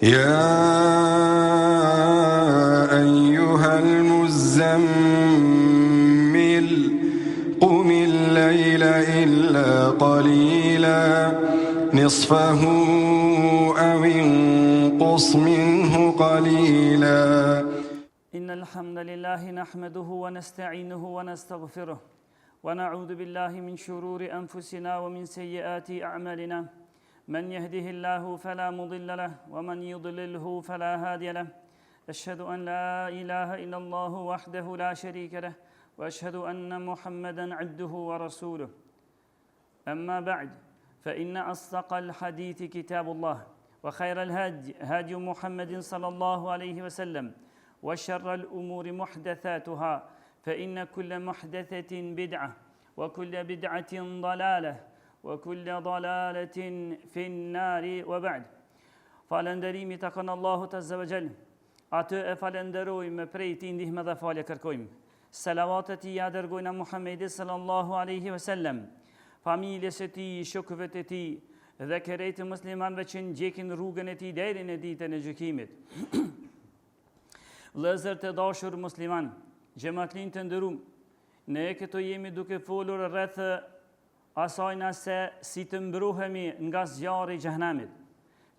يا أيها المزمل قم الليل إلا قليلا نصفه أو انقص منه قليلا إن الحمد لله نحمده ونستعينه ونستغفره ونعوذ بالله من شرور أنفسنا ومن سيئات أعمالنا من يهده الله فلا مضل له ومن يضلله فلا هادي له أشهد أن لا إله إلا الله وحده لا شريك له وأشهد أن محمدا عبده ورسوله أما بعد فإن أصدق الحديث كتاب الله وخير الهدي هدي محمد صلى الله عليه وسلم وشر الأمور محدثاتها فإن كل محدثة بدعة وكل بدعة ضلالة وكل ضلالة في النار وبعد Falënderimi takon Allahut Azza wa Jall. Atë e falenderojmë prej tij ndihmë dhe falje kërkojmë. Selavatet i dërgojnë Muhammedit sallallahu alaihi wasallam, familjes së tij, shokëve të tij dhe kerejtë muslimanëve që ndjekin rrugën e tij deri në ditën e gjykimit. Vëllezër të dashur musliman, xhamatllin të nderuar, ne këtu jemi duke folur rreth asajna se si të mbrohemi nga zjarri i xhehenamit.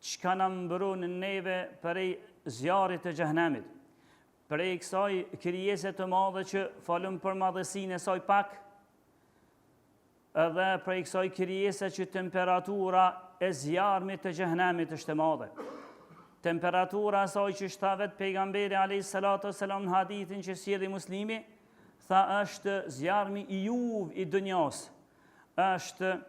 Çka na mbron neve prej zjarrit të xhehenamit? Prej kësaj krijese të madhe që falëm për madhësinë e saj pak, edhe prej kësaj krijese që temperatura e zjarmit të xhehenamit është e madhe. Temperatura asaj që shtavet pejgamberi alayhis salatu wassalam në hadithin që sjellë Muslimi, tha është zjarmi i juv i dunjas, është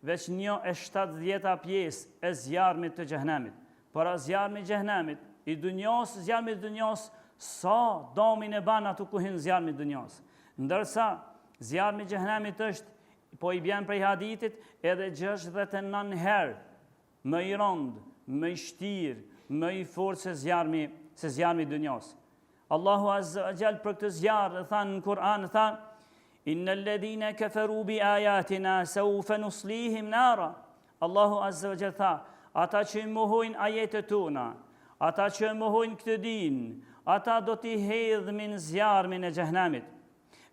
veç 1/70 pjesë e zjarmit të xhehenamit. Por zjarmi i xhehenamit i dunjas, zjarmi i dunjas sa domin e ban ato ku hin zjarmi i dunjas. Ndërsa zjarmi i xhehenamit është, po i bjen prej hadithit, edhe 69 herë më i rond, më i shtir, më i fortë se zjarmi i dunjas. Allahu Azza wa Jall për këtë zjarr than në Kur'an, tha Innal ladhina kafaru bi ayatina sawfa nuslihim nara. Allahu Azza wa Jall tha, ata që mohojnë ajetet tona, ata që mohojnë këtë din, ata do t'i hedhmin zjarmin e xhehenamit.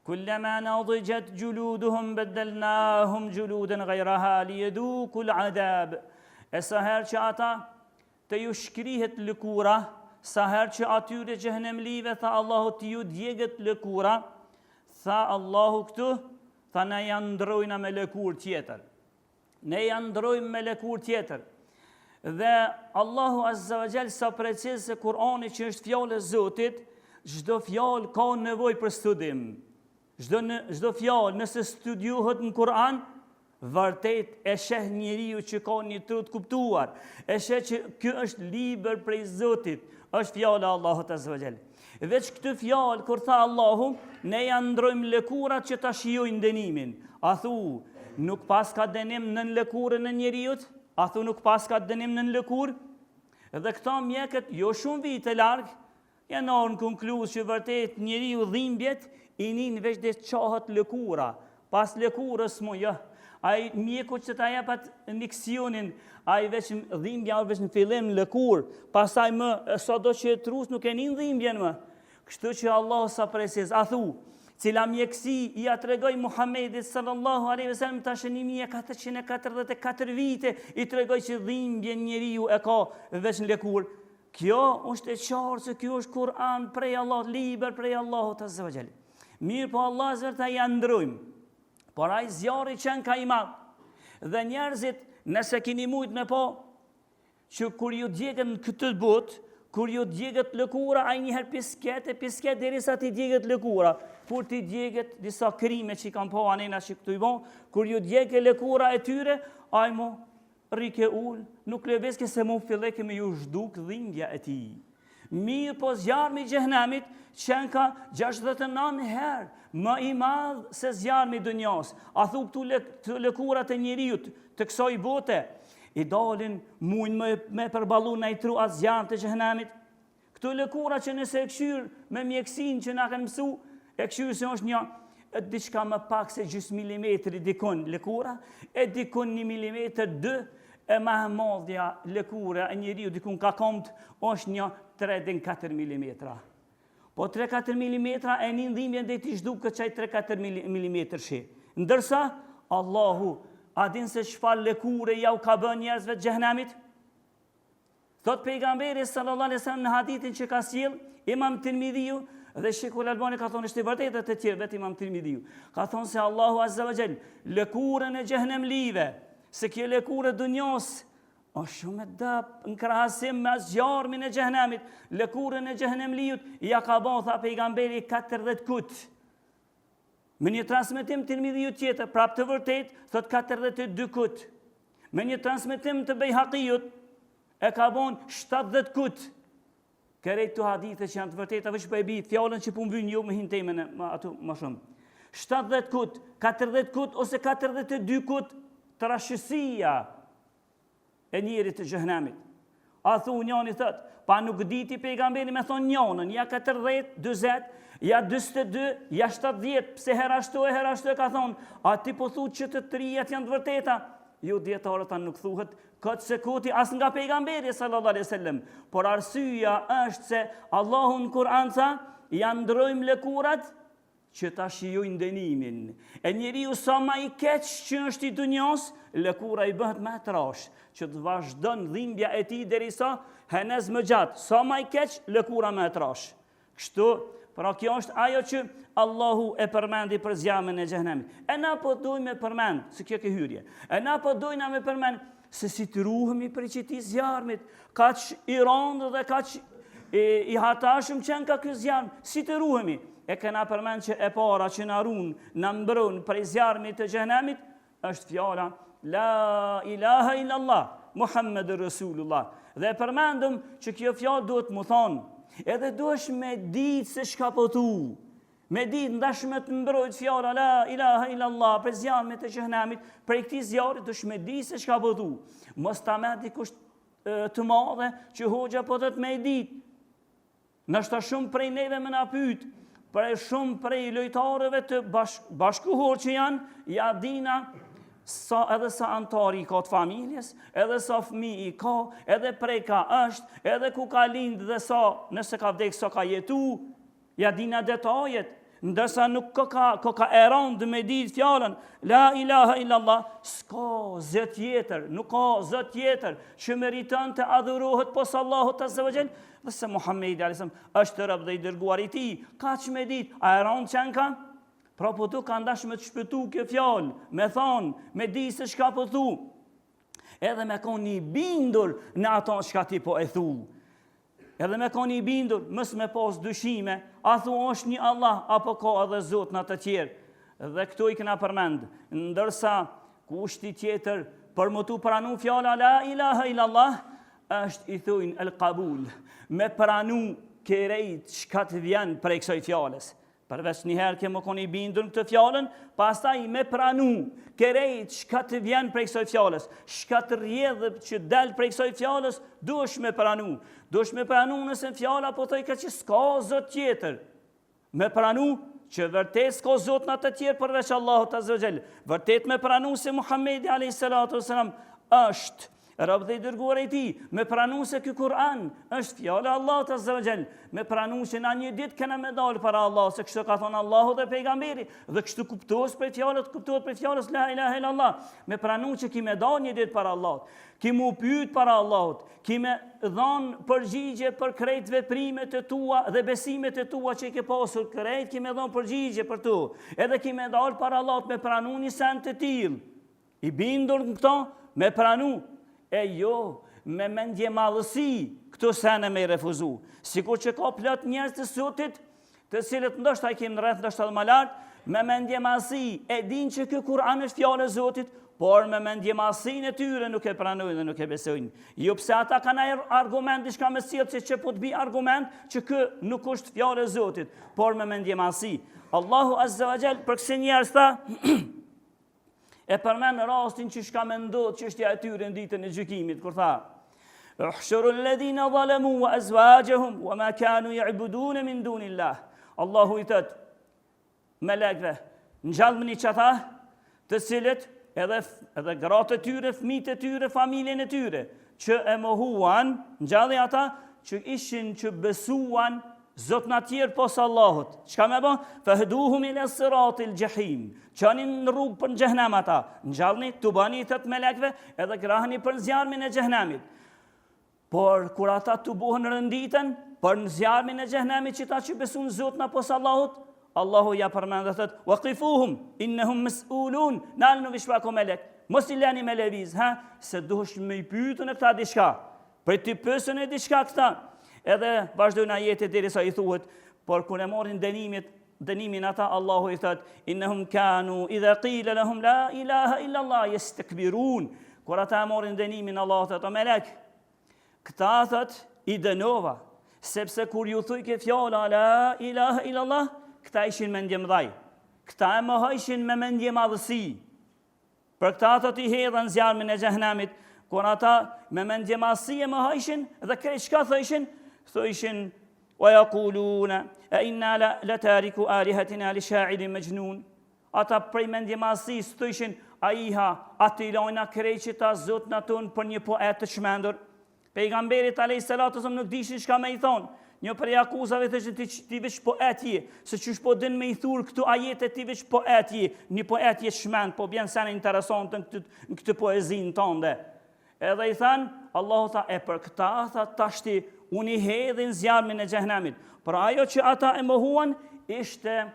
Kullama nadijat juluduhum badalnahum juludan ghayraha liyaduqul adab. E sa herë që ata të ju shkrihet lëkura, sa herë që atyre xhehenemlive tha Allahu t'ju djegët lëkura, tha Allahu këtu, tha ne janë ndrojna me lëkur tjetër. Ne janë ndrojmë me lëkur tjetër. Dhe Allahu Azza wa Jall sa preciz se Kur'ani që është fjallë e Zotit, çdo fjalë ka nevojë për studim. Çdo fjalë nëse studiohet në Kur'an, vërtet e sheh njeriu që ka një trut kuptuar, e sheh që ky është libër prej Zotit, është fjala e Allahut Azza wa Jall. Veç këtë fjalë kur tha Allahu, ne janë ndrojmë lëkurat që ta shijojnë dënimin. A thu, nuk pas ka dënim në lëkurën e njeriut? A thu, nuk pas ka dënim në lëkur? Dhe këta mjekët, jo shumë vite larg, janë në konkluz që vërtet njeriu dhimbjet i nin veç dhe qahet lëkura. Pas lëkurës mo jo. Ai mjeku që ta jepat indiksionin, ai veç dhimbja veç në fillim lëkur, pastaj më sado që e trus nuk e nin dhimbjen më. Kështu që Allah sa preciz, a thu, cila mjekësi i atregoj Muhammedit sallallahu alaihi wasallam tash në 1444 vite i tregoj që dhimbjen njeriu e ka veç në lëkur. Kjo është e qartë se kjo është Kur'an prej Allah, libër prej Allahut Azza wa Jall. Mirë po Allah zërta ja ndrojmë. Por ai zjarri qenë ka i madh. Dhe njerëzit, nëse keni mujt me po, që kur ju djegën në këtë botë, kur ju djegët lëkura, ai njëherë pisket derisa ti djegët lëkura. Kur ti djegët disa krime që i kam po anena që këtu i bon, kur ju djegë lëkura e tyre, ai mo rike ul, nuk leveske se mu filleke me ju zhduk dhimbja e ti. Mirë po zjarmi i xhehenamit qenë ka 69 herë më i madh se zjarmi i dunjas. A thu këtu lëkurat e njeriut të kësaj bote i dalin mujnë me përballu në i tru atë zjarm të xhehenamit. Këtu lëkura që nëse e këshyr me mjekësin që na kanë mësu, e këshyr se është një diçka më pak se gjys milimetri dikon lëkura, e dikon 1 milimetër 2, e ma e madhja lëkura e njeriu dikun ka komt është një 3-4 mm. Po 3-4 mm e një ndhimjen dhe ti shdu këtë qaj 3-4 mm shi. Ndërsa, Allahu, a din se çfarë lëkure ja u ka bën njerëzve të xhehenamit? Thot pejgamberi sallallahu alaihi wasallam në hadithin që ka sjell Imam Tirmidhiu dhe Sheikhul Albani ka thonë është i vërtetë të tjerë vetë Imam Tirmidhiu. Ka thonë se Allahu azza wa jall lëkurën e xhehenemlive, se kjo lëkurë dunjos është shumë e dap në krahasim me zjarmin e xhehenemit. Lëkurën e xhehenemliut ja ka bën tha pejgamberi 40 kut. Me një transmetim Tirmidhiu tjetër, prap të vërtet, thot 42 kut. Me një transmetim të Bejhaqiut e ka bon 70 kut. Kërejt të hadithe që janë të vërteta, vëç për e bi, fjallën që pun vynë jo me hinë temen ato më shumë. 70 kut, 40 kut, ose 42 kut të rashësia e njerit të xhehenamit. A thu njani thët, pa nuk diti pejgamberi me thonë njanën, ja 40, 20, ja 22, ja 70, pse herashtu e ka thonë, a ti po thu që të trijet janë të vërteta? Jo, djetarët ta nuk thuhet këtë se kuti as nga pejgamberi sallallahu alaihi wasallam, por arsyeja është se Allahu në Kur'an tha, janë ndrojmë lëkurat që ta shijojnë dënimin. E njeriu sa ma i keq që është i dunjos, lëkura i bëhet më trash, që të vazhdon dhimbja e tij derisa henez më gjatë. Sa ma i keq, lëkura më trash. Kështu, pra kjo është ajo që Allahu e përmendi për zjarmin e xhehenemit. E na po dojmë me përmend, se kjo ke hyrje. E na po dojna me përmend se si të ruhemi për qëti zjarmit, kaq i rondë dhe kaq i hatashëm qenë ka ky zjarm, si të ruhemi. E kena përmend që e para që na ruan, na mbrojnë prej zjarmit të xhehenemit, është fjala La ilaha illallah, Muhammedur Rasulullah. Dhe përmendëm që kjo fjalë duhet mu thonë, edhe duhesh me ditë se shka po thu. Me ditë ndashme të mbrojt fjala La ilaha illallah për zjarmit të xhehenemit, për këtij zjarri duhesh me ditë se shka po thu. Mos ta merr dikush të madhe që hoxha po thot me ditë. Nështë shumë prej neve me na pyet, shumë prej lojtarëve të bashkuhor që janë, ja dina edhe sa antari ka të familjes, edhe sa fëmijë i ka, edhe prej ka është, edhe ku ka lind dhe sa, nëse ka vdek, sa ka jetu, ja dina detajet, ndërsa nuk ka e rëndë me ditë fjalën, La ilaha illallah, s'ka zot tjetër, nuk ka zot tjetër që meriton të adhurohet pos Allahut azza wa jall, dhe se Muhamedi alayhis salam është rob dhe i dërguar i tij, kaq me ditë, a e rëndë që ka? Pra po tu ka ndash me të shpëtu kjo fjalë, me thonë, me di se shka po thu, edhe me koni bindur në ato shka ti po e thu. Edhe me koni bindur, mës me pas dyshime, a thu është një Allah, apo ka edhe Zot në të tjerë. Dhe këtu i këna përmend, ndërsa kushti tjetër për më tu pranu fjala La ilaha illallah, është i thujnë el qabul, me pranu kerejt shka të vjen prej kësoj fjales. Përveç njëherë ke më koni bindur në këtë fjallën, pastaj me pranu, kerejt shka të vjen prej kësoj fjallës, shka të rjedhë që del prej kësoj fjallës, duesh me pranu. Duesh me pranu nëse në fjalla po thoj ka që s'ka zot tjetër. Me pranu që vërtet s'ka zot në të tjerë përveç Allahut azza wa jall. Vërtet me pranu se Muhamedi alayhis salatu wassalam është rob dhe i dërguar i tij, me pranu se ky Kur'an është fjala e Allahut azza wa jall, me pranu se na një ditë kena me dalë para Allah, se kështu ka thonë Allahu dhe pejgamberi, dhe kështu kuptohet për fjalës La ilaha illallah, me pranu që ki me dalë një ditë para Allahut, ki mu pyet para Allahut, ki me dhanë përgjigje për krejt veprimet e tua dhe besimet e tua që i ke pasur, krejt ki me dhanë përgjigje për tu, edhe ki me dalë para Allahut, me pranu një sen të tillë, i bindur në këto, me pranu. E jo, me mendje madhësi, këto sene me i refuzu. Sikur që ka plot njerëz të sotit, të cilët ndoshta i kemë në rreth, ndoshta dhe më lartë, me mendje madhësi, e din që ky Kur'an është fjallë e Zotit, por me mendje madhësinë e tyre nuk e pranojnë dhe nuk e besojnë. Jo pse ata kanë argument diçka me sjellë që po të bi argument që ky nuk është fjallë e Zotit, por me mendje madhësi. Allahu azza wa jall për kësaj njerëz tha e përmen në rastin që shka me ndodhë që është e atyre në ditën e gjykimit, kur tha, Uhshuru alladhina zalamu wa azwajahum wa ma kanu ya'budun min dunillah. Allahu i thot melekve, ngjallmeni çata të cilët edhe gratë e tyre, fëmijët e tyre, familjen e tyre, që e mohuan, ngjalli ata që ishin që besuan zot në tjerë posë Allahut. Çka me bë? Fahduhum ila siratil jahim. Çanin në rrugë për në xhenem ata. Ngjallni, tu bani thot melekëve, edhe krahani për zjarmin e xhenemit. Por kur ata tu buhen rënditen për në zjarmin e xhenemit që ta që besun zot në posë Allahut, Allahu ja përmend dhe thot: "Waqifuhum innahum mas'ulun." Nal në vishpa ko melek. Mos i lani me lëviz, se duhesh me i pyetën e këta diçka. Për ti pyesën e diçka këta. Edhe vazhdojnë ajetet derisa i thuhet, por kur e morrin dënimin ata, Allahu i thot: "Innahum kanu idha qila lahum la ilaha illa Allah yastakbirun." Kur ata e morrin dënimin, Allahu thot: "O melek, këta thot i dënova, sepse kur ju thuj ke fjala la ilaha illa Allah, këta ishin mendje mëdhaj. Këta e mohojshin me mendje madhësi. Për këta thot i hedhën zjarmin e xhenemit, kur ata me mendje madhësi e mohojshin dhe krejt çka thoshin, thoshin wa yaquluna a inna la tariku alihatina li sha'irin majnun." Ata prej mendje madhësisë thoshin: ati lajna krejqita zot në tonë për një poet të çmendur. Pejgamberit alayhis salatu wasallam nuk dishin çka me i thonë. Një prej akuzave thoshin: ti veç poet je, se çish po din me i thur këtu ajete, ti veç poet je, një poet je çmend, po bjen sa interesante në këtë poezinë tënde. Edhe i than, Allahu tha: "E për këta tha tashti unë i hedhin zjarmin e xhenemit." Por ajo që ata e mohuan ishte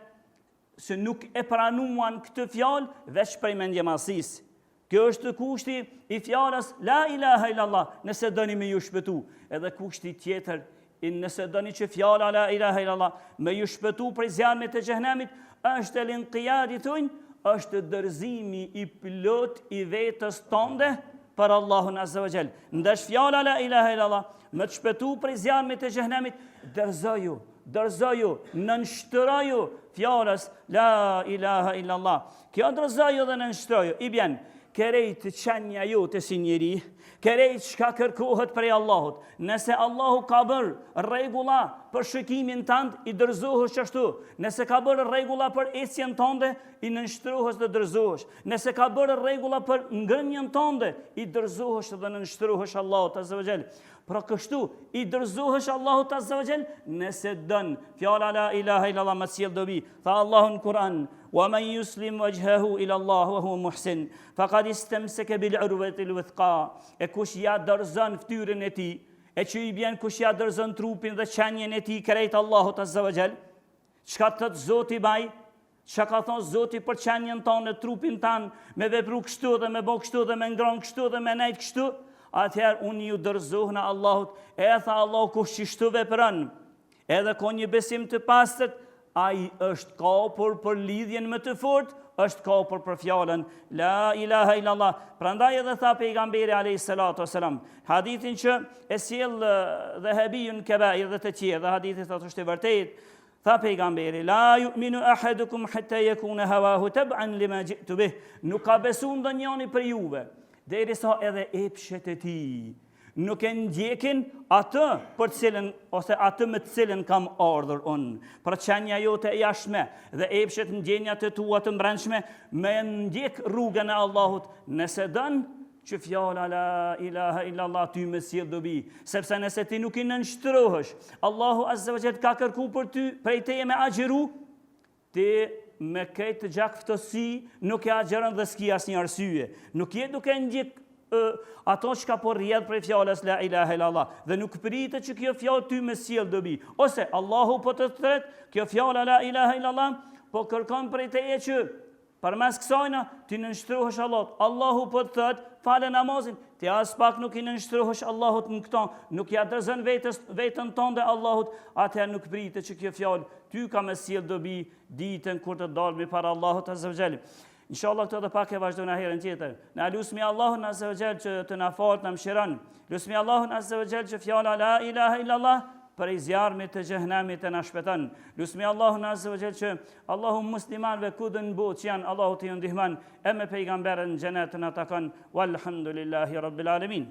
se nuk e pranuan këtë fjalë veç prej mendjemasisë. Kjo është kushti i fjalës la ilaha illallah, nëse doni me ju shpëtu. Edhe kushti tjetër, nëse doni që fjala la ilaha illallah me ju shpëtu prej zjarmit të xhenemit, është l'inqiyadi thujnë, është dërzimi i plot i vetës tënde për Allahun Azza wa Jall. Ndash fjala la ilaha illallah me të shpëtu prej zjarmit të xhenemit, dërzoju, nënshtëroju fjalës la ilaha illallah. Kjo dërzoju dhe nënshtëroju, i bjen kerejt qenja jote si njeri, kerejt shka kërkohet prej Allahut. Nëse Allahu ka bërë regula për shikimin tënd, i dërzohesh qashtu. Nëse ka bërë regula për ecjen tënde, i nënshtrohesh dhe dërzohesh. Nëse ka bërë regula për ngrënien tënde, i dërzohesh dhe nënshtrohesh Allahut Azza wa Jall. Pra kështu, i dërzohesh Allahut Azza wa Jall nëse dën. Fjala la ilaha illallah më sjell dobi. Tha Allahu në Kur'an: "Wa man yuslim wajhahu ila Allah wa huwa muhsin, faqad istamsaka bil urwati al wuthqa." E kush ja dërzon fytyrën e tij, e që i bjen kush ja dërzon trupin dhe qenjen e tij krejt Allahut Azza wa Jall. Çka thot Zoti baj? Çka ka thonë Zoti për qenjen tonë, trupin tan, me vepru kështu dhe me bë kështu dhe me ngron kështu dhe me nejt kështu? Atëherë unë ju dërzoh në Allahut. E tha Allahu, kush qështu vepron, edhe ka një besim të pastërt, ai është kapur për lidhjen më të fortë, është kapur për fjalën la ilaha illallah. Prandaj edhe tha pejgamberi alayhis salatu wasalam, hadithin që e sjell Dhahabiyun Kabair dhe të tjerë, dhe hadithi thotë është i vërtetë. Tha pejgamberi: "La yu'minu ahadukum hatta yakuna hawahu tab'an lima ji'tu bih." Nuk ka besu ndonjëri për juve derisa edhe epshet e tij nuk e ndjekin atë për cilën ose atë me të cilën kam ardhur unë. Pra qenja jote e jashtme dhe epshet ndjenjat e tua të mbrëmshme me ndjek rrugën e Allahut, nëse dën që fjala la ilaha illallah ty me sjell dobi, sepse nëse ti nuk i nënshtrohesh, Allahu Azza wa Jall ka kërku për ty prej teje me agjeru, ti me këtë gjakftësi nuk e agjeron dhe s'ki asnjë arsye. Nuk je duke ndjek ato që ka po rrjedh prej fjalës la ilaha illallah dhe nuk pritet që kjo fjalë ty me sjell dobi. Ose Allahu po të thret, kjo fjala la ilaha illallah po kërkon prej teje që përmes kësajna ti nënshtrohesh Allahut. Allahu po të thot, fale namazin, ti as pak nuk i nënshtrohesh Allahut në këto, nuk ja dërzon vetën tënde Allahut, atëherë nuk pritet që kjo fjalë ty ka me sjell dobi ditën kur të dalmi para Allahut Azza wa Jall. Inshallah këtë dhe pak e vazhdojnë herën tjetër. Na lusmi Allahun Azza wa Jall që të na falë, na mëshiron. Lusmi Allahun Azza wa Jall që fjala la ilaha illallah për i zjarmit të xhenemit të na shpëton. Lusmi Allahun Azza wa Jall që Allahu muslimanëve kudo në botë që janë, Allahu t'i ndihmon e me pejgamberin në xhenet na takon. Walhamdulillahi rabbil alamin.